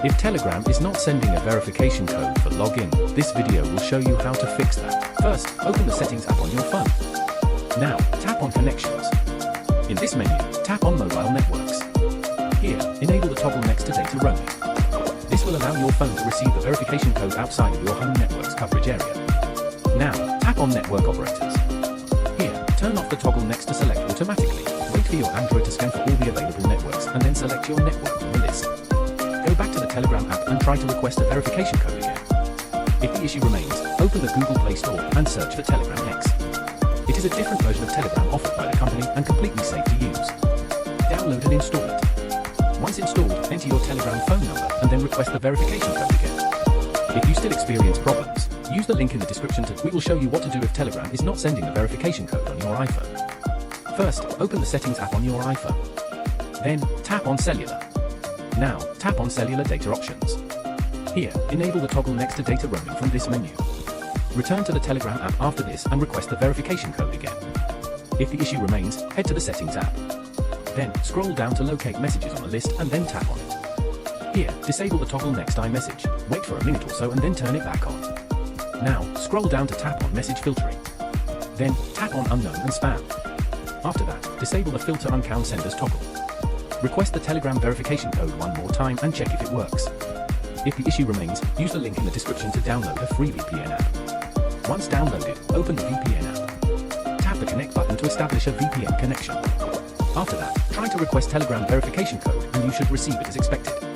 If Telegram is not sending a verification code for login, this video will show you how to fix that. First, open the Settings app on your phone. Now, tap on Connections. In this menu, tap on Mobile Networks. Here, enable the toggle next to data roaming. This will allow your phone to receive the verification code outside of your home network's coverage area. Now, tap on Network Operators. Here, turn off the toggle next to Select automatically. Wait for your Android to scan for all the available networks and then select your network from the list. Go back to the Telegram app and try to request a verification code again. If the issue remains, open the Google Play Store and search for Telegram X. It is a different version of Telegram offered by the company and completely safe to use. Download and install it. Once installed, enter your Telegram phone number and then request the verification code again. If you still experience problems, use the link in the description we will show you what to do if Telegram is not sending a verification code on your iPhone. First, open the Settings app on your iPhone. Then, tap on Cellular. Now, tap on Cellular Data Options. Here, enable the toggle next to data roaming from this menu. Return to the Telegram app after this and request the verification code again. If the issue remains, head to the Settings app. Then, scroll down to locate messages on the list and then tap on it. Here, disable the toggle next iMessage. Wait for a minute or so and then turn it back on. Now, scroll down to tap on Message Filtering. Then, tap on Unknown and Spam. After that, disable the Filter Uncount Senders toggle. Request the Telegram verification code one more time and check if it works. If the issue remains, use the link in the description to download a free VPN app. Once downloaded, open the VPN app. Tap the Connect button to establish a VPN connection. After that, try to request Telegram verification code and you should receive it as expected.